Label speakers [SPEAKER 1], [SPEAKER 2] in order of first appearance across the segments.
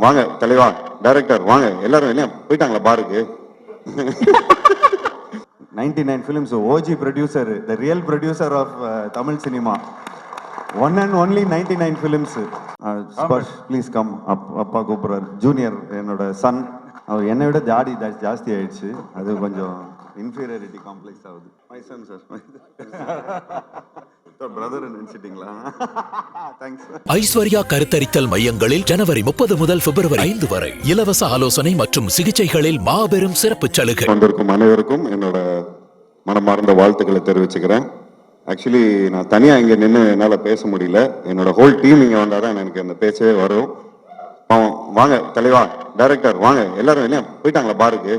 [SPEAKER 1] வாங்க தலைவா, டைரக்டர் வாங்க, எல்லாரும் என்ன போயிட்டாங்களா பாருக்கு?
[SPEAKER 2] 99 films, OG producer, the real producer of Tamil cinema. One and only 99 films. Sparsh, please come. அப்பா கூப்பிடுறாரு. ஜூனியர் என்னோட சன். அவர் என்னை விட ஜாடி ஜாஸ்தி ஆயிடுச்சு. அது கொஞ்சம் இன்ஃபீரியாரிட்டி காம்ப்ளெக்ஸ் ஆகுது. My son sir. பிரதர் நினைச்சிட்டீங்களா? தேங்க்ஸ்.
[SPEAKER 3] ஐஸ்வர்யா கருத்தரித்தல் மையங்களில் ஜனவரி 30 முதல் பிப்ரவரி 5 வரை இலவச ஆலோசனை மற்றும் சிகிச்சைகளில் மாபெரும் சிறப்பு சலுகை.
[SPEAKER 1] வந்திருக்கும் அனைவருக்கும் என்னோட மனமார்ந்த வாழ்த்துக்களை தெரிவிச்சுக்கிறேன். ஆக்சுவலி நான் தனியாக இங்கே நின்று என்னால் பேச முடியல. என்னோட ஹோல் டீம் இங்கே வந்தால் தான் எனக்கு அந்த பேச்சவே வரும். வாங்க தலைவா, டைரக்டர் வாங்க, எல்லாரும் என்ன போயிட்டாங்களா பாருக்கு?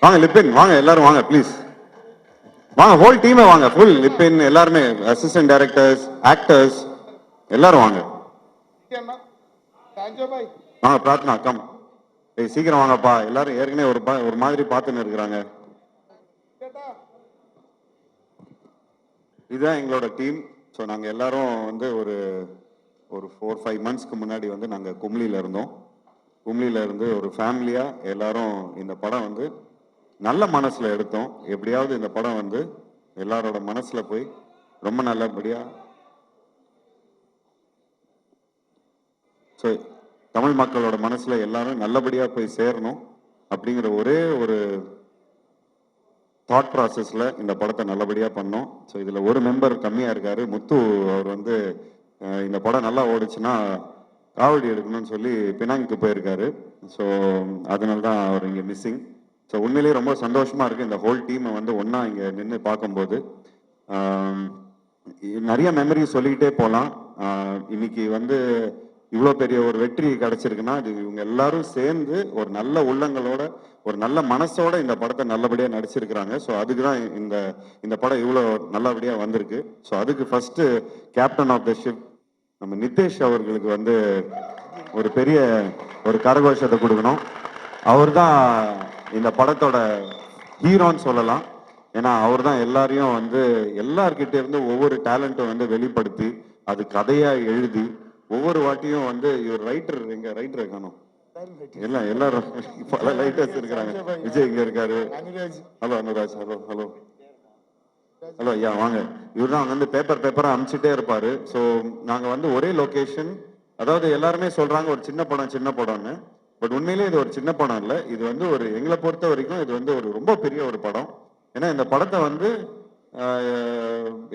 [SPEAKER 1] வாங்க லிப்பின் வாங்க, எல்லாரும் வாங்க ப்ளீஸ் வாங்க, ஹோல் டீமே வாங்க, ஃபுல் லிப்பின் எல்லாருமே, அசிஸ்டன்ட் டைரக்டர்ஸ், ஆக்டர்ஸ் எல்லாரும் வாங்க. வாங்க பிரார்த்தனா கம். சீக்கிரம் வாங்கப்பா, எல்லாரும் ஏற்கனவே ஒரு மாதிரி பார்த்துன்னு இருக்கிறாங்க. இதுதான் எங்களோட டீம். ஸோ நாங்கள் எல்லாரும் வந்து ஒரு 4-5 மந்த்ஸ்க்கு முன்னாடி வந்து நாங்கள் கும்ளியில் இருந்தோம். கும்ளியில் இருந்து ஒரு ஃபேமிலியாக எல்லாரும் இந்த படம் வந்து நல்ல மனசில் எடுத்தோம். எப்படியாவது இந்த படம் வந்து எல்லாரோட மனசில் போய் ரொம்ப நல்லபடியாக, ஸோ தமிழ் மக்களோட மனசில் எல்லாரும் நல்லபடியாக போய் சேரணும் அப்படிங்கிற ஒரே ஒரு தாட் ப்ராசஸில் இந்த படத்தை நல்லபடியாக பண்ணோம். ஸோ இதில் ஒரு மெம்பர் கம்மியாக இருக்கார், முத்து. அவர் வந்து இந்த படம் நல்லா ஓடிச்சுன்னா காவடி எடுக்கணும்னு சொல்லி பினாங்க்கு போயிருக்காரு. ஸோ அதனால தான் அவர் இங்கே மிஸ்ஸிங். ஸோ உண்மையிலேயே ரொம்ப சந்தோஷமாக இருக்குது இந்த ஹோல் டீமை வந்து ஒன்றா இங்கே நின்று பார்க்கும்போது. நிறைய மெமரி சொல்லிக்கிட்டே போகலாம். இன்னைக்கு வந்து இவ்வளோ பெரிய ஒரு வெற்றி கிடைச்சிருக்குன்னா அது இவங்க எல்லாரும் சேர்ந்து ஒரு நல்ல உள்ளங்களோட ஒரு நல்ல மனசோட இந்த படத்தை நல்லபடியாக நடிச்சிருக்கிறாங்க. ஸோ அதுக்கு தான் இந்த படம் இவ்வளோ நல்லபடியாக வந்திருக்கு. ஸோ அதுக்கு first captain of the ship நம்ம நிதேஷ் அவர்களுக்கு வந்து ஒரு பெரிய ஒரு கரகோஷத்தை கொடுக்கணும். அவர் தான் இந்த படத்தோட ஹீரோன்னு சொல்லலாம். ஏன்னா அவர் தான் எல்லாரையும் வந்து எல்லார்கிட்ட இருந்து ஒவ்வொரு டேலண்ட்டும் வந்து வெளிப்படுத்தி அது கதையாக எழுதி ஒவ்வொரு வாட்டியும் வந்து இவர் ரைட்டர், எங்க ரைட்டரை காணும், எல்லாரும் பல ரைட்டர்ஸ் இருக்கிறாங்க. விஜய் இங்க இருக்காரு. ஹலோ அனுராஜ். ஹலோ ஐயா வாங்க. இவர் தான் வந்து பேப்பரா அனுப்பிச்சுட்டே இருப்பாரு. ஸோ நாங்க வந்து ஒரே லொகேஷன், அதாவது எல்லாருமே சொல்றாங்க ஒரு சின்ன படம்னு. பட் உண்மையிலேயே இது ஒரு சின்ன படம் இல்லை. இது வந்து ஒரு எங்களை பொறுத்த வரைக்கும் இது வந்து ஒரு ரொம்ப பெரிய ஒரு படம். ஏன்னா இந்த படத்தை வந்து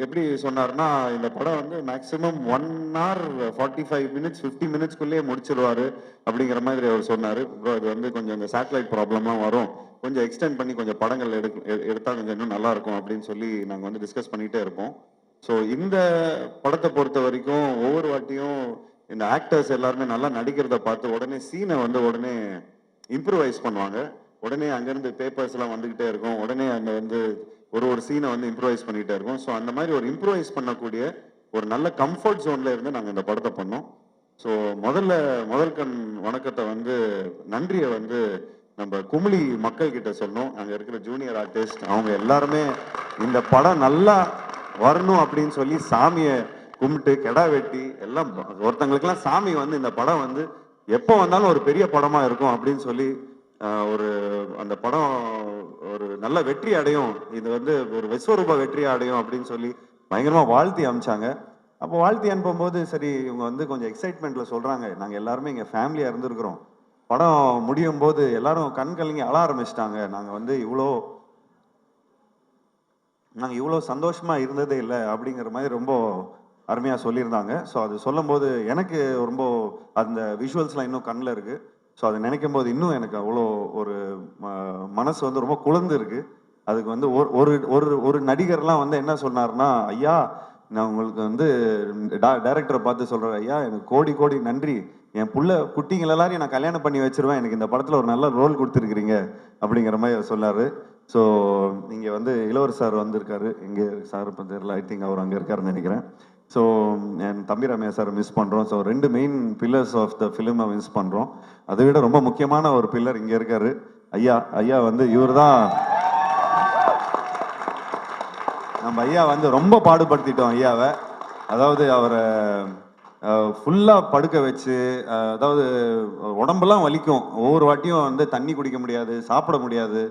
[SPEAKER 1] எப்படி சொன்னார்னா, இந்த படம் வந்து மேக்ஸிமம் 1 hour 45 minutes 50 minutesக்குள்ளேயே முடிச்சிருவாரு அப்படிங்கிற மாதிரி அவர் சொன்னார். இது வந்து கொஞ்சம் இந்த சேட்டலைட் ப்ராப்ளம்லாம் வரும், கொஞ்சம் எக்ஸ்டெண்ட் பண்ணி கொஞ்சம் படங்கள் எடுத்தால் கொஞ்சம் இன்னும் நல்லா இருக்கும் அப்படின்னு சொல்லி நாங்கள் வந்து டிஸ்கஸ் பண்ணிகிட்டே இருப்போம். ஸோ இந்த படத்தை பொறுத்த வரைக்கும் ஒவ்வொரு வாட்டியும் இந்த ஆக்டர்ஸ் எல்லாருமே நல்லா நடிக்கிறத பார்த்து உடனே சீனை வந்து உடனே இம்ப்ரூவைஸ் பண்ணுவாங்க. உடனே அங்கேருந்து பேப்பர்ஸ்லாம் வந்துக்கிட்டே இருக்கும். உடனே அங்கே வந்து ஒரு சீனை வந்து இம்ப்ரூவைஸ் பண்ணிகிட்டே இருக்கும். ஸோ அந்த மாதிரி ஒரு இம்ப்ரூவைஸ் பண்ணக்கூடிய ஒரு நல்ல கம்ஃபர்ட் ஜோனில் இருந்து நாங்கள் இந்த படத்தை பண்ணோம். ஸோ முதல் கண் வணக்கத்தை வந்து நன்றியை வந்து நம்ம குமிழி மக்கள் கிட்ட சொன்னோம். அங்கே இருக்கிற ஜூனியர் ஆர்டிஸ்ட் அவங்க எல்லாருமே இந்த படம் நல்லா வரணும் அப்படின்னு சொல்லி சாமியை கும்பிட்டு கெடா வெட்டி எல்லாம், ஒருத்தங்களுக்கெல்லாம் சாமி வந்து இந்த படம் வந்து எப்போ வந்தாலும் ஒரு பெரிய படமாக இருக்கும் அப்படின்னு சொல்லி அந்த படம் ஒரு நல்ல வெற்றி அடையும், இது வந்து ஒரு விஸ்வரூப வெற்றி அடையும் அப்படின்னு சொல்லி பயங்கரமாக வாழ்த்தி அனுப்பிச்சாங்க. அப்போ வாழ்த்தி அனுப்பும்போது சரி இவங்க வந்து கொஞ்சம் எக்ஸைட்மெண்ட்டில் சொல்கிறாங்க, நாங்கள் எல்லாருமே இங்கே ஃபேமிலியாக இருந்திருக்கிறோம், படம் முடியும் போது எல்லாரும் கண் கலங்கி அழ ஆரம்பிச்சிட்டாங்க, நாங்கள் வந்து இவ்வளோ சந்தோஷமாக இருந்ததே இல்லை அப்படிங்கிற மாதிரி ரொம்ப அருமையாக சொல்லியிருந்தாங்க. ஸோ அது சொல்லும் போது எனக்கு ரொம்ப அந்த விஷுவல்ஸ்லாம் இன்னும் கண்ணில் இருக்குது. ஸோ அதை நினைக்கும் போது இன்னும் எனக்கு அவ்வளோ ஒரு மனசு வந்து ரொம்ப குளிர்ந்து இருக்கு. அதுக்கு வந்து ஒரு நடிகர்லாம் வந்து என்ன சொன்னார்னா, ஐயா நான் உங்களுக்கு வந்து டைரக்டரை பார்த்து சொல்கிறேன், ஐயா எனக்கு கோடி நன்றி, என் புள்ள குட்டிங்கள் எல்லாரையும் நான் கல்யாணம் பண்ணி வச்சிருவேன், எனக்கு இந்த படத்தில் ஒரு நல்ல ரோல் கொடுத்துருக்கிறீங்க அப்படிங்கிற மாதிரி அவர் சொன்னார். ஸோ இங்கே வந்து இளவர் சார் வந்திருக்காரு, இங்கே சார் இப்போ தெரியல, ஐ திங்க் அவர் அங்கே இருக்காருன்னு நினைக்கிறேன். ஸோ என் தம்பி ரம்யா சார் மிஸ் பண்ணுறோம். So 2 main pillars of the ஃபிலிமை மிஸ் பண்ணுறோம். அதை விட ரொம்ப முக்கியமான ஒரு பில்லர் இங்கே இருக்காரு ஐயா வந்து இவர் தான் நம்ம ஐயா வந்து ரொம்ப பாடுபடுத்திட்டோம் ஐயாவை. அதாவது அவரை
[SPEAKER 2] ஃபுல்லாக படுக்க வச்சு அதாவது உடம்பெல்லாம் வலிக்கும். ஒவ்வொரு வாட்டியும் வந்து தண்ணி குடிக்க முடியாது, சாப்பிட முடியாது.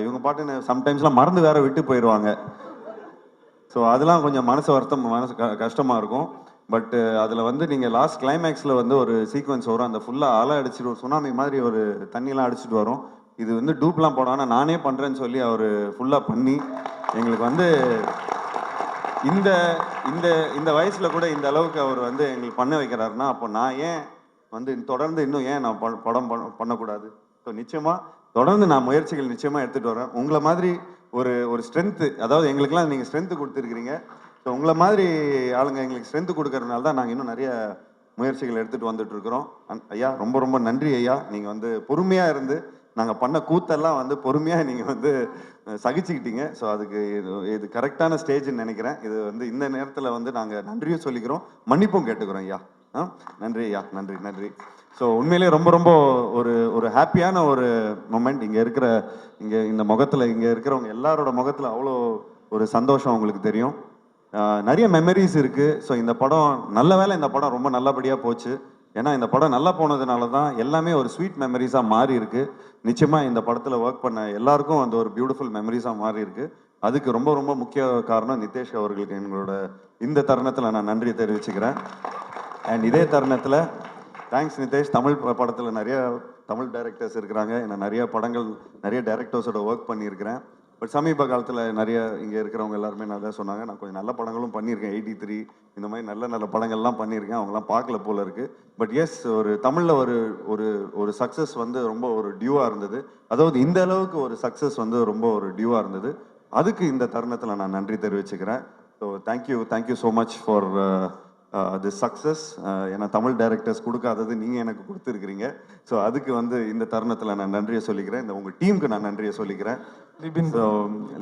[SPEAKER 2] இவங்க பாட்டுன்னு சம்டைம்ஸ்லாம் மறந்து வேற விட்டு போயிடுவாங்க. ஸோ அதெல்லாம் கொஞ்சம் மனசு வருத்தம், மனசு கஷ்டமாக இருக்கும். பட் அதில் வந்து நீங்கள் லாஸ்ட் கிளைமேக்ஸில் வந்து ஒரு சீக்வன்ஸ் வரும். அந்த ஃபுல்லாக அலை அடிச்சுட்டு ஒரு சுனாமி மாதிரி ஒரு தண்ணியெல்லாம் அடிச்சுட்டு வரும். இது வந்து டூப்லாம் போடாமல் நானே பண்ணுறேன்னு சொல்லி அவர் ஃபுல்லாக பண்ணி எங்களுக்கு வந்து இந்த இந்த இந்த வயசில் கூட இந்த அளவுக்கு அவர் வந்து எங்களுக்கு பண்ண வைக்கிறாருன்னா, அப்போ நான் ஏன் வந்து தொடர்ந்து இன்னும் ஏன் நான் படம் பண்ணக்கூடாது? ஸோ நிச்சயமாக தொடர்ந்து நான் முயற்சிகள் நிச்சயமாக எடுத்துகிட்டு வரேன். உங்களை மாதிரி ஒரு ஒரு ஸ்ட்ரென்த்து, அதாவது எங்களுக்கெல்லாம் நீங்கள் ஸ்ட்ரென்த்து கொடுத்துருக்கிறீங்க. ஸோ உங்களை மாதிரி ஆளுங்க எங்களுக்கு ஸ்ட்ரென்த்து கொடுக்கறதுனால தான் நாங்கள் இன்னும் நிறைய முயற்சிகள் எடுத்துகிட்டு வந்துட்டு இருக்கிறோம். ஐயா ரொம்ப ரொம்ப நன்றி ஐயா. நீங்கள் வந்து பொறுமையாக இருந்து நாங்கள் பண்ண கூத்தெல்லாம் வந்து பொறுமையாக நீங்கள் வந்து சகிச்சுக்கிட்டீங்க. ஸோ அதுக்கு இது கரெக்டான ஸ்டேஜ்னு நினைக்கிறேன். இது வந்து இந்த நேரத்தில் வந்து நாங்கள் நன்றியும் சொல்லிக்கிறோம், மன்னிப்பும் கேட்டுக்கிறோம் ஐயா. நன்றி ஐயா, நன்றி நன்றி. ஸோ உண்மையிலே ரொம்ப ரொம்ப ஒரு ஹாப்பியான ஒரு மொமெண்ட். இங்கே இந்த முகத்தில் இங்கே இருக்கிறவங்க எல்லாரோட முகத்தில் அவ்வளோ ஒரு சந்தோஷம் உங்களுக்கு தெரியும். நிறைய மெமரிஸ் இருக்குது. ஸோ இந்த படம் நல்ல வேளை இந்த படம் ரொம்ப நல்லபடியாக போச்சு. ஏன்னா இந்த படம் நல்லா போனதுனால தான் எல்லாமே ஒரு ஸ்வீட் மெமரிஸாக மாறி இருக்கு. நிச்சயமாக இந்த படத்தில் ஒர்க் பண்ண எல்லாருக்கும் அந்த ஒரு பியூட்டிஃபுல் மெமரிஸாக மாறி இருக்கு. அதுக்கு ரொம்ப ரொம்ப முக்கிய காரணம் நிதேஷ் அவர்களுக்கு எங்களோட இந்த தருணத்தில் நான் நன்றி தெரிவிச்சுக்கிறேன். அண்ட் இதே தருணத்தில் தேங்க்ஸ் நிதேஷ். தமிழ் படத்தில் நிறைய தமிழ் டைரக்டர்ஸ் இருக்கிறாங்க. நான் நிறைய படங்கள் நிறைய டைரக்டர்ஸோட ஒர்க் பண்ணியிருக்கிறேன். பட் சமீப காலத்தில் நிறைய இங்கே இருக்கிறவங்க எல்லாருமே நல்லா சொன்னாங்க. நான் கொஞ்சம் நல்ல படங்களும் பண்ணியிருக்கேன். 83 இந்த மாதிரி நல்ல நல்ல படங்கள்லாம் பண்ணியிருக்கேன். அவங்களாம் பார்க்கல போல இருக்குது. பட் எஸ், ஒரு தமிழில் ஒரு ஒரு ஒரு சக்ஸஸ் வந்து ரொம்ப ஒரு டியூவாக இருந்தது. அதாவது இந்த அளவுக்கு ஒரு சக்ஸஸ் வந்து ரொம்ப ஒரு டியூவாக இருந்தது. அதுக்கு இந்த தருணத்தில் நான் நன்றி தெரிவிச்சுக்கிறேன். So thank you so much for this success. ஏன்னா தமிழ் டைரக்டர்ஸ் கொடுக்காதது நீங்கள் எனக்கு கொடுத்துருக்கிறீங்க. ஸோ அதுக்கு வந்து இந்த தருணத்தில் நான் நன்றியை சொல்லிக்கிறேன். இந்த உங்கள் டீமுக்கு நான் நன்றியை சொல்லிக்கிறேன்.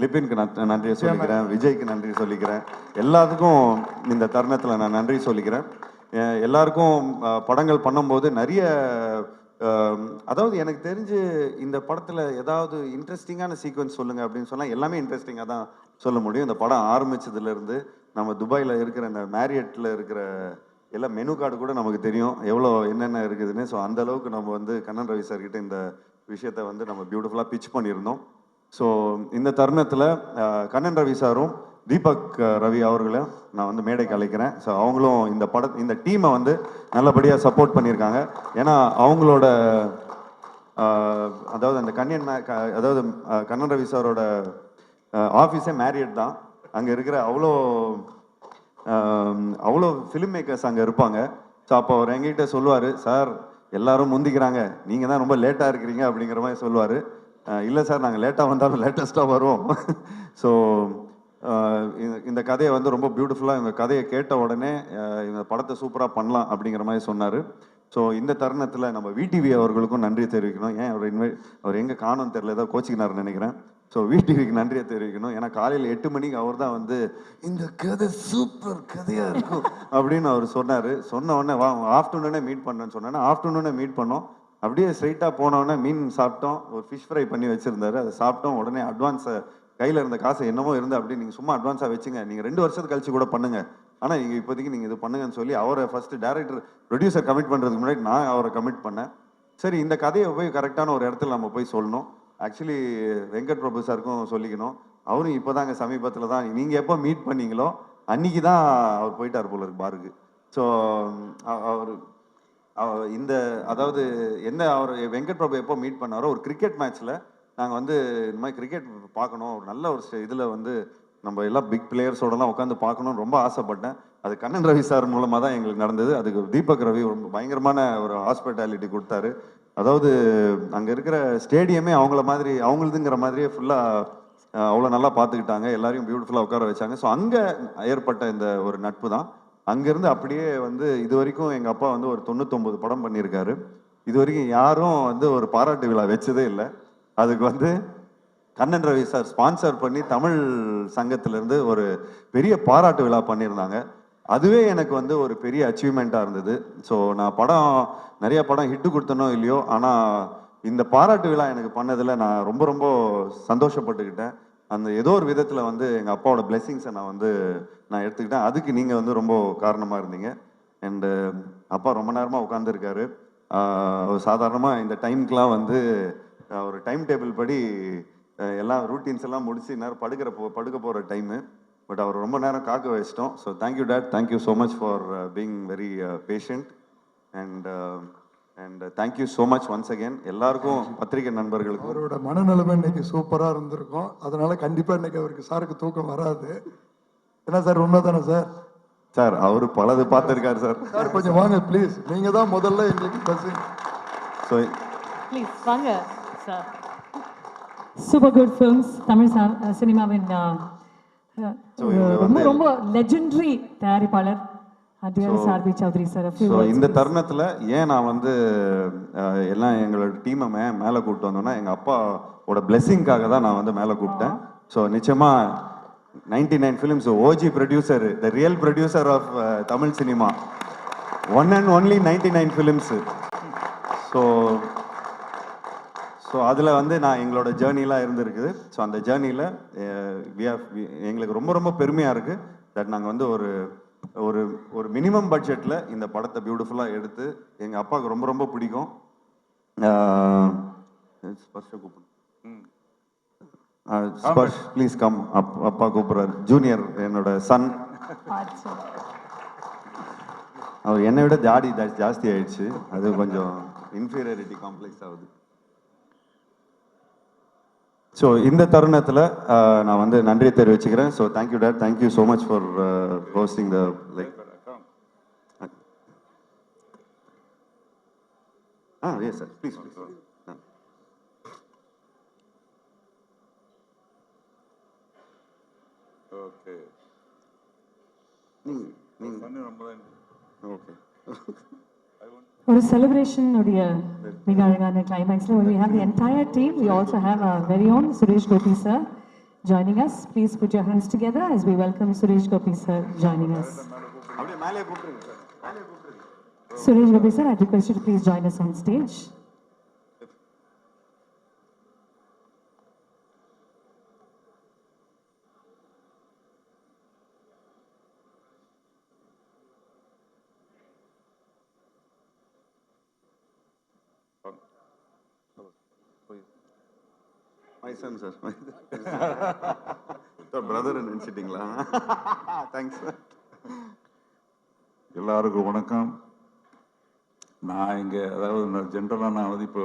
[SPEAKER 2] லிபினுக்கு நான் நன்றியை சொல்லிக்கிறேன். விஜய்க்கு நன்றி சொல்லிக்கிறேன். எல்லாத்துக்கும் இந்த தருணத்தில் நான் நன்றி சொல்லிக்கிறேன். எல்லாருக்கும் படங்கள் பண்ணும்போது நிறைய அதாவது எனக்கு தெரிஞ்சு இந்த படத்தில் ஏதாவது இன்ட்ரெஸ்டிங்கான சீக்வன்ஸ் சொல்லுங்கள் அப்படின்னு சொன்னால் எல்லாமே இன்ட்ரெஸ்டிங்காக தான் சொல்ல முடியும். இந்த படம் ஆரம்பிச்சதுலேருந்து நம்ம துபாயில் இருக்கிற இந்த மேரியட்டில் இருக்கிற எல்லா மெனு கார்டு கூட நமக்கு தெரியும் எவ்வளோ என்னென்ன இருக்குதுன்னு. ஸோ அந்த அளவுக்கு நம்ம வந்து கண்ணன் ரவி சார்கிட்ட இந்த விஷயத்தை வந்து நம்ம பியூட்டிஃபுல்லாக பிச் பண்ணியிருந்தோம். ஸோ இந்த தருணத்தில் கண்ணன் ரவி சாரும் தீபக் ரவி அவர்களையும் நான் வந்து மேடைக்கு அழைக்கிறேன். ஸோ அவங்களும் இந்த டீமை வந்து நல்லபடியாக சப்போர்ட் பண்ணியிருக்காங்க. ஏன்னா அவங்களோட அதாவது அந்த கண்ணன் ரவி சாரோட ஆஃபீஸே மேரியட் தான். அங்கே இருக்கிற அவ்வளோ ஃபிலிம் மேக்கர்ஸ் அங்கே இருப்பாங்க. ஸோ அப்போ அவர் எங்ககிட்ட சொல்லுவார், சார் எல்லாரும் முந்திக்கிறாங்க, நீங்கள் தான் ரொம்ப லேட்டாக இருக்கிறீங்க அப்படிங்கிற மாதிரி சொல்லுவார். இல்லை சார், நாங்கள் லேட்டாக வந்தாலும் லேட்டஸ்ட்டாக வருவோம். ஸோ இந்த கதையை வந்து ரொம்ப பியூட்டிஃபுல்லாக, இந்த கதையை கேட்ட உடனே இந்த படத்தை சூப்பராக பண்ணலாம் அப்படிங்கிற மாதிரி சொன்னார். ஸோ இந்த தருணத்தில் நம்ம விடிவி அவர்களுக்கும் நன்றி தெரிவிக்கணும். ஏன் அவர் எங்கே காணும்னு தெரியல, ஏதோ கோச்சிக்கினார்னு நினைக்கிறேன். ஸோ விடிவிக்கு நன்றியை தெரிவிக்கணும். ஏன்னா காலையில் 8 மணிக்கு அவர் தான் வந்து இந்த கதை சூப்பர் கதையாக இருக்கும் அப்படின்னு அவர் சொன்னார். சொன்ன உடனே ஆஃப்டர்நூனே மீட் பண்ணேன்னு சொன்னேன்னா ஆஃப்டர்நூனே மீட் பண்ணோம். அப்படியே ஸ்ட்ரைட்டாக போனோடனே மீன் சாப்பிட்டோம். ஒரு ஃபிஷ் ஃப்ரை பண்ணி வச்சுருந்தாரு, அதை சாப்பிட்டோம். உடனே அட்வான்ஸை கையில் இருந்த காசை என்னமோ இருந்து அப்படி நீங்கள் சும்மா அட்வான்ஸாக வச்சுங்க, நீங்கள் 2 வருஷத்துக்கு கழிச்சு கூட பண்ணுங்கள், ஆனால் நீங்கள் இப்போதைக்கு நீங்கள் இது பண்ணுங்கன்னு சொல்லி அவரை ஃபஸ்ட்டு ப்ரொடியூசர் கமிட் பண்ணுறதுக்கு முன்னாடி நான் அவரை கமிட் பண்ணேன். சரி, இந்த கதையை போய் கரெக்டான ஒரு இடத்துல நம்ம போய் சொல்லணும். ஆக்சுவலி வெங்கட் பிரபு சாருக்கும் சொல்லிக்கணும். அவரும் இப்போ தாங்க சமீபத்தில் தான், நீங்கள் எப்போ மீட் பண்ணீங்களோ அன்றைக்கி தான் அவர் போயிட்டார் போல இருக்கு பாருக்கு. ஸோ அதாவது அவர் வெங்கட் பிரபு எப்போ மீட் பண்ணாரோ ஒரு கிரிக்கெட் மேட்ச்சில் நாங்கள் வந்து இந்த மாதிரி கிரிக்கெட் பார்க்கணும், ஒரு நல்ல ஒரு இதில் வந்து நம்ம எல்லாம் பிக் பிளேயர்ஸோடலாம் உட்காந்து பார்க்கணுன்னு ரொம்ப ஆசைப்பட்டேன். அது கண்ணன் ரவி சார் மூலமாக தான் எங்களுக்கு நடந்தது. அதுக்கு தீபக் ரவி ரொம்ப பயங்கரமான ஒரு ஹாஸ்பிட்டாலிட்டி கொடுத்தாரு. அதாவது அங்கே இருக்கிற ஸ்டேடியமே அவங்களதுங்கிற மாதிரியே ஃபுல்லாக அவ்வளோ நல்லா பார்த்துக்கிட்டாங்க. எல்லாரையும் பியூட்டிஃபுல்லாக உட்கார வச்சாங்க. ஸோ அங்கே ஏற்பட்ட இந்த ஒரு நட்பு தான். அங்கேருந்து அப்படியே வந்து இது வரைக்கும் எங்கள் அப்பா வந்து ஒரு 99 படம் பண்ணியிருக்காரு. இது வரைக்கும் யாரும் வந்து ஒரு பாராட்டு விழா வச்சதே இல்லை. அதுக்கு வந்து கண்ணன் ரவி சார் ஸ்பான்சர் பண்ணி தமிழ் சங்கத்திலேருந்து ஒரு பெரிய பாராட்டு விழா பண்ணியிருந்தாங்க. அதுவே எனக்கு வந்து ஒரு பெரிய அச்சீவ்மெண்ட்டாக இருந்தது. ஸோ நான் நிறைய படம் ஹிட்டு கொடுத்தனோ இல்லையோ, ஆனால் இந்த பாராட்டு விழா எனக்கு பண்ணதில் நான் ரொம்ப ரொம்ப சந்தோஷப்பட்டுக்கிட்டேன். அந்த ஏதோ ஒரு விதத்தில் வந்து எங்கள் அப்பாவோட பிளெஸிங்ஸை நான் எடுத்துக்கிட்டேன். அதுக்கு நீங்கள் வந்து ரொம்ப காரணமாக இருந்தீங்க. அண்டு அப்பா ரொம்ப நேரமாக உட்காந்துருக்காரு. அவர் சாதாரணமாக இந்த டைம்க்கெலாம் வந்து ஒரு டைம் டேபிள் படி எல்லாம் ரூட்டீன்ஸ் எல்லாம் முடிச்சு நேரம் படுக்க போகிற டைமு. பட் அவர் ரொம்ப நேரம் காக்க வச்சிட்டோம். So thank you date, thank you so much for being very patient. And thank you so much once again எல்லாருக்கும், பத்திரிகை நண்பர்களுக்கும்.
[SPEAKER 4] அவரோட மனநிலைமை இன்னைக்கு சூப்பராக இருந்திருக்கும். அதனால கண்டிப்பாக இன்னைக்கு அவருக்கு சாருக்கு தூக்கம் வராது. என்ன சார், உண்மை தானே சார்?
[SPEAKER 2] சார் அவரு பலது பார்த்துருக்காரு சார்.
[SPEAKER 4] சார் கொஞ்சம் வாங்க ப்ளீஸ், நீங்கள் தான் முதல்ல எங்களுக்கு பஸ்.
[SPEAKER 2] ஸோ
[SPEAKER 5] ப்ளீஸ் வாங்க sir. Super good films Tamil சினிமாவின் ரொம்ப ரொம்ப லெஜெண்டரி தயாரிப்பாளர் சார்பி சௌத்ரி சார்.
[SPEAKER 2] ஸோ இந்த தருணத்தில் ஏன் நான் வந்து எல்லாம் எங்களோட டீமை மேலே கூப்பிட்டு வந்தோன்னா, எங்கள் அப்பாவோட பிளெஸிங்காக தான் நான் வந்து மேலே கூப்பிட்டேன். ஸோ நிச்சயமாக 99 films OG producer, the real producer of Tamil cinema, one and only 99 films. So அதில் வந்து நான் எங்களோட ஜேர்னிலாம் இருந்திருக்குது. ஸோ அந்த ஜேர்னியில் எங்களுக்கு ரொம்ப ரொம்ப பெருமையாக இருக்குது தட் நாங்கள் வந்து ஒரு மினிமம் பட்ஜெட்டில் இந்த படத்தை பியூட்டிஃபுல்லாக எடுத்து எங்கள் அப்பாவுக்கு ரொம்ப ரொம்ப பிடிக்கும். Sparsh please come. அப்பா கூப்பிட்றாரு. ஜூனியர் என்னோட சன். அவர் என்னை விட ஜாஸ்தி ஆயிடுச்சு. அது கொஞ்சம் இன்ஃபீரியாரிட்டி காம்ப்ளெக்ஸ் ஆகுது. ஸோ இந்த தருணத்தில் நான் வந்து நன்றி தெரிவிச்சுக்கிறேன். So thank you date, thank you so much for hosting the like. Yes sir, please please.
[SPEAKER 6] Okay
[SPEAKER 2] okay.
[SPEAKER 5] ஒரு celebration உடைய மிக அழகான climaxல we have the entire team. We also have our very own Suresh Gopi sir joining us. Please put your hands together as we welcome Suresh Gopi sir joining us.
[SPEAKER 2] அப்படியே மேலே கூப்பிடுங்க sir, மேலே கூப்பிடுங்க.
[SPEAKER 5] Suresh Gopi sir, I request you to please join us on stage.
[SPEAKER 2] My son sir, brother நினச்சிட்டிங்களா? Thanks sir.
[SPEAKER 6] எல்லாருக்கும் வணக்கம். நான் இங்கே அதாவது ஜென்ரலாக நான் வந்து இப்போ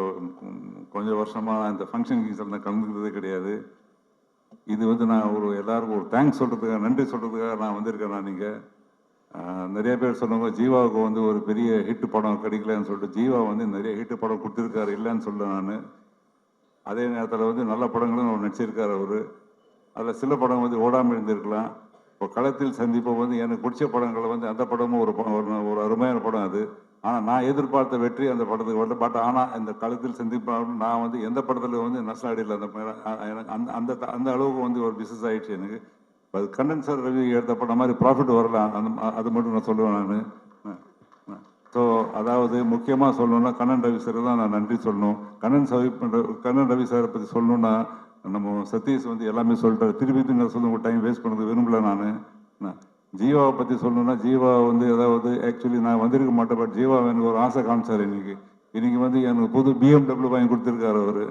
[SPEAKER 6] கொஞ்சம் வருஷமாக இந்த ஃபங்க்ஷன் நான் கலந்துக்கிறதே கிடையாது. இது வந்து நான் எல்லாருக்கும் ஒரு தேங்க்ஸ் சொல்கிறதுக்காக, நன்றி சொல்கிறதுக்காக நான் வந்திருக்கேன். நான் நீங்கள் நிறைய பேர் சொன்னவங்க ஜீவாவுக்கு வந்து ஒரு பெரிய ஹிட்டு படம் கிடைக்கலன்னு சொல்லிட்டு, ஜீவா வந்து நிறைய ஹிட்டு படம் கொடுத்துருக்காரு, இல்லைன்னு சொல்ல நான். அதே நேரத்தில் வந்து நல்ல படங்களும் அவர் நடிச்சிருக்கார் அவர். அதில் சில படம் வந்து ஓடாமல் இருந்திருக்கலாம். இப்போ களத்தில் சந்திப்பை வந்து எனக்கு பிடிச்ச படங்களை வந்து அந்த படமும் ஒரு அருமையான படம் அது. ஆனால் நான் எதிர்பார்த்த வெற்றி அந்த படத்துக்கு வரல. பட் ஆனால் இந்த களத்தில் சந்திப்பாக நான் வந்து எந்த படத்தில் வந்து நஷ்டாடியில் எனக்கு அந்த அந்த அளவுக்கு வந்து ஒரு பிஸ்னஸ் ஆகிடுச்சு எனக்கு. அது கண்டென்சர் ரவி எடுத்த படம் மாதிரி ப்ராஃபிட் வரல, அது மட்டும் நான் சொல்லுவேன் நான். ஸோ அதாவது முக்கியமாக சொல்லணுன்னா கண்ணன் ரவி சார் தான் நான் நன்றி சொல்லணும். கண்ணன் ரவி சாரை பற்றி சொல்லணுன்னா நம்ம சதீஷ் வந்து எல்லாமே சொல்லிட்டாரு. திருப்பி நான் சொல்லுங்க, டைம் வேஸ்ட் பண்ணது விரும்பல நான். ஜீவாவை பற்றி சொல்லணுன்னா, ஜீவா வந்து ஏதாவது ஆக்சுவலி நான் வந்திருக்க மாட்டேன். பட் ஜீவா எனக்கு ஒரு ஆசை காமிச்சார். இன்னைக்கு வந்து எனக்கு புது BMW வாங்கி கொடுத்துருக்காரு அவர்.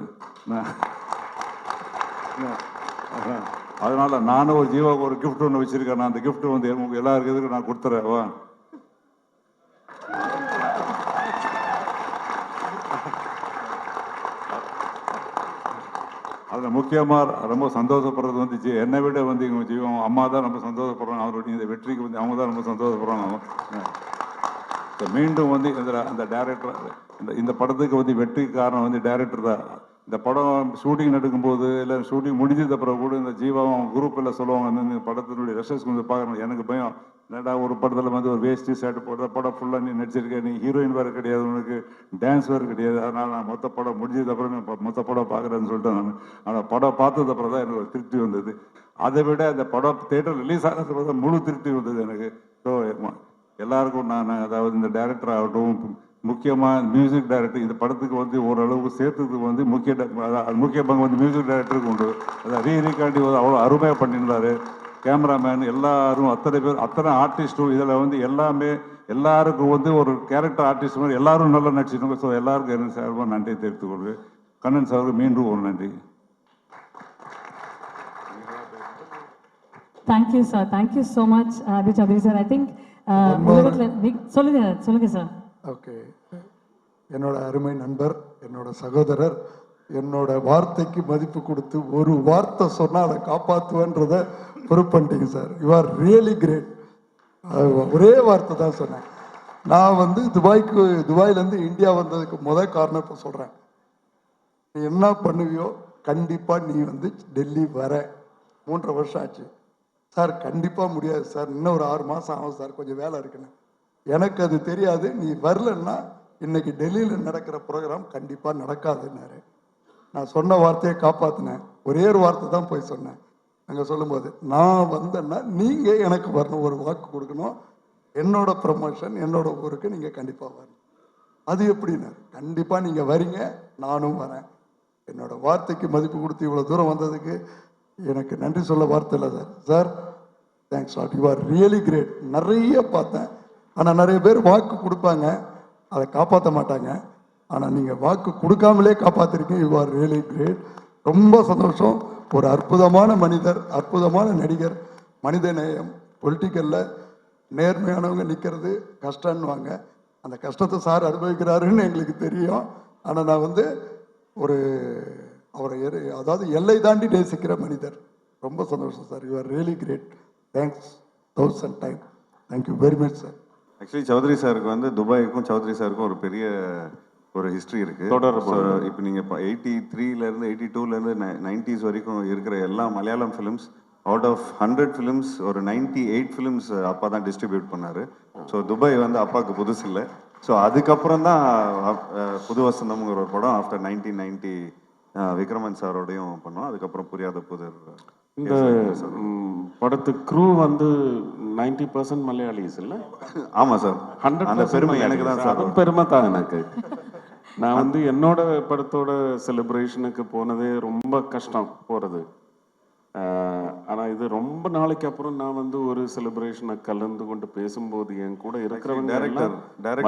[SPEAKER 6] அதனால நானும் ஒரு ஜீவாவுக்கு ஒரு கிஃப்ட் ஒன்று வச்சிருக்கேன். நான் அந்த கிஃப்ட் வந்து எல்லாருக்கும் எதுக்கு நான் கொடுத்துறேன். வா, அதில் முக்கியமாக ரொம்ப சந்தோஷப்படுறது வந்து என்னை விட வந்து இவங்க ஜீவம் அம்மா தான் ரொம்ப சந்தோஷப்படுறாங்க. அவருடைய இந்த வெற்றிக்கு வந்து அவங்க தான் ரொம்ப சந்தோஷப்படுறாங்க. மீண்டும் வந்து அந்த டைரக்டர் இந்த படத்துக்கு வந்து வெற்றிக்கு காரணம் வந்து டைரக்டர் தான். இந்த படம் ஷூட்டிங் நடக்கும்போது இல்லை ஷூட்டிங் முடிஞ்சது அப்புறம் கூட இந்த ஜீவாவும் குரூப் எல்லாம் சொல்லுவாங்க, இந்த படத்தினுடைய ரெசர்ச் கொஞ்சம் பார்க்கணும். எனக்கு பயம், என்னடா ஒரு படத்தில் வந்து ஒரு வேஸ்டி ஷர்ட் போடுற படம் ஃபுல்லாக நீ நடிச்சிருக்க, நீ ஹீரோயின் வேறு கிடையாது, உனக்கு டான்ஸ் வேறு கிடையாது. அதனால் நான் மொத்த படம் முடிஞ்சது அப்புறம் மொத்த படம் பார்க்குறேன்னு சொல்லிட்டு நான். ஆனால் படம் பார்த்தது அப்புறம் தான் எனக்கு ஒரு திருப்தி வந்தது. அதை விட அந்த படம் தேட்டர் ரிலீஸ் ஆனதுக்கு தான் முழு திருப்தி வந்தது எனக்கு. ஸோ எல்லாருக்கும் நான் அதாவது இந்த டைரக்டர் ஆகட்டும், முக்கியமாக மியூசிக் டைரக்டர் இந்த படத்துக்கு வந்து ஓரளவுக்கு சேர்த்ததுக்கு வந்து முக்கிய பங்கு வந்து மியூசிக் டைரக்டருக்கு உண்டு. அதை ரீகாண்டி அவ்வளோ அருமையாக பண்ணியிருந்தாரு. கேமராமேன் எல்லாரும் அத்தனை பேர், அத்தனை ஆர்டிஸ்ட்டும் இதில் வந்து எல்லாமே எல்லாருக்கும் வந்து ஒரு கேரக்டர் ஆர்டிஸ்ட் மாதிரி எல்லாரும் நல்லா நடிச்சிருக்காங்க. ஸோ எல்லாருக்கும் என்ன சார்பாக நன்றியை தெரிவித்துக் கொள்கிறேன். கண்ணன் சாருக்கு மீண்டும் ஒரு நன்றி.
[SPEAKER 5] Thank you, sir. Thank you so much, Abhi Chaudhary sir. I think சொல்லுங்க சார்.
[SPEAKER 4] ஓகே, என்னோட அருமை நண்பர், என்னோட சகோதரர், என்னோட வார்த்தைக்கு மதிப்பு கொடுத்து ஒரு வார்த்தை சொன்னால் அதை காப்பாற்றுவேன்றதை ப்ரூவ் பண்ணிட்டீங்க sir. You are really great. ஒரே வார்த்தை தான் சொன்னேன். நான் வந்து துபாயிலேருந்து இந்தியா வந்ததுக்கு முதல் காரணம் இப்போ சொல்கிறேன். நீ என்ன பண்ணுவியோ கண்டிப்பாக நீ வந்து டெல்லி வர. 3.5 வருஷம் ஆச்சு சார். கண்டிப்பாக முடியாது சார், இன்னும் ஒரு 6 மாதம் ஆகும் சார், கொஞ்சம் வேலை இருக்குன்னு. எனக்கு அது தெரியாது. நீ வரலன்னா இன்னைக்கு டெல்லியில் நடக்கிற ப்ரோக்ராம் கண்டிப்பாக நடக்காதுன்னாரு. நான் சொன்ன வார்த்தையை காப்பாற்றினேன். ஒரே ஒரு வார்த்தை தான் போய் சொன்னேன். அங்கே சொல்லும்போது நான் வந்தேன்னா நீங்கள் எனக்கு வரணும், ஒரு வாக்கு கொடுக்கணும். என்னோட ப்ரமோஷன் என்னோட ஊருக்கு நீங்கள் கண்டிப்பாக வரணும். அது எப்படின்னு, கண்டிப்பாக நீங்கள் வரீங்க, நானும் வரேன். என்னோட வார்த்தைக்கு மதிப்பு கொடுத்து இவ்வளோ தூரம் வந்ததுக்கு எனக்கு நன்றி சொல்ல வார்த்தை இல்லை sir. Sir thanks lot, you are really great. நிறைய பார்த்தேன், ஆனால் நிறைய பேர் வாக்கு கொடுப்பாங்க, அதை காப்பாற்ற மாட்டாங்க. ஆனால் நீங்கள் வாக்கு கொடுக்காமலே காப்பாற்றிருக்கீங்க. You are really great. ரொம்ப சந்தோஷம். ஒரு அற்புதமான மனிதர், அற்புதமான நடிகர், மனித நேயம். பொலிட்டிக்கலில் நேர்மையானவங்க நிற்கிறது கஷ்டம்னுவாங்க. அந்த கஷ்டத்தை சார் அனுபவிக்கிறாருன்னு எங்களுக்கு தெரியும். ஆனால் நான் வந்து அவரை அதாவது எல்லை தாண்டி நேசிக்கிற மனிதர். ரொம்ப சந்தோஷம் sir. You are really great. Thanks 1000 time. Thank you very much sir.
[SPEAKER 2] Actually Choudhary சாருக்கு வந்து துபாய்க்கும் சௌத்ரி சாருக்கும் ஒரு பெரிய ஒரு ஹிஸ்ட்ரி இருக்கு. இப்போ நீங்க 83லேருந்து 82லேருந்து 90s வரைக்கும் இருக்கிற எல்லா Malayalam films, out of 100 films ஒரு 98 ஃபிலிம்ஸ் அப்பா தான் டிஸ்ட்ரிபியூட் பண்ணாரு. ஸோ துபாய் வந்து அப்பாவுக்கு புதுசு இல்லை. ஸோ அதுக்கப்புறம் தான் புது வசந்தம்ங்கிற ஒரு படம் ஆஃப்டர் 1990 விக்ரமன் சாரோடையும் பண்ணோம். அதுக்கப்புறம் புரியாத புதர்.
[SPEAKER 7] இந்த படத்து க்ரூ வந்து 90% மலையாளிஸ் இல்லை?
[SPEAKER 2] ஆமாம் சார்.
[SPEAKER 7] 100%
[SPEAKER 2] அந்த பெருமை எனக்கு தான் சார்.
[SPEAKER 7] அதுவும் பெருமை தான் எனக்கு. நான் வந்து என்னோட படத்தோட செலிப்ரேஷனுக்கு போனதே ரொம்ப கஷ்டம் போகிறது. ஆனால் இது ரொம்ப நாளைக்கு அப்புறம் நான் வந்து ஒரு செலிப்ரேஷனை கலந்து கொண்டு பேசும்போது என் கூட இருக்கிறவங்க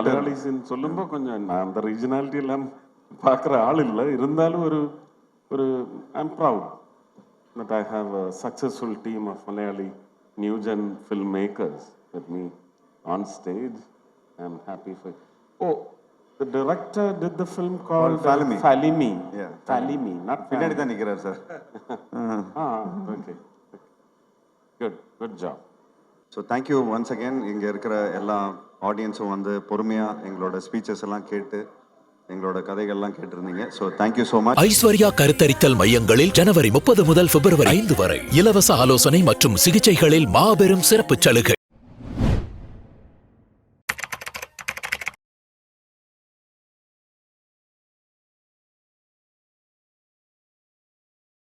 [SPEAKER 7] மலையாளிஸ்ன்னு சொல்லும்போது கொஞ்சம் நான் அந்த ரீஜனாலிட்டி எல்லாம் பார்க்குற ஆள் இல்லை. இருந்தாலும் ஒரு I'm proud that I have a successful team of Malayali new gen filmmakers with me on stage. I'm happy for. Oh, the director did the film called Falimi.
[SPEAKER 2] Yeah,
[SPEAKER 7] Falimi, not
[SPEAKER 2] பின்னாடி தான் நிற்கிறார் sir.
[SPEAKER 7] Okay. Good job.
[SPEAKER 2] So thank you once again. இங்கே இருக்கிற எல்லா ஆடியன்ஸும் வந்து பொறுமையாக எங்களோட speeches எல்லாம் கேட்டு எங்களோட கதைகள்லாம் கேட்டிருந்தீங்க. So thank you so much.
[SPEAKER 3] Aishwarya கருத்தரித்தல் மையங்களில் ஜனவரி 30 முதல் பிப்ரவரி 5 வரை இலவச ஆலோசனை மற்றும் சிகிச்சைகளில் மாபெரும் சிறப்பு சலுகை.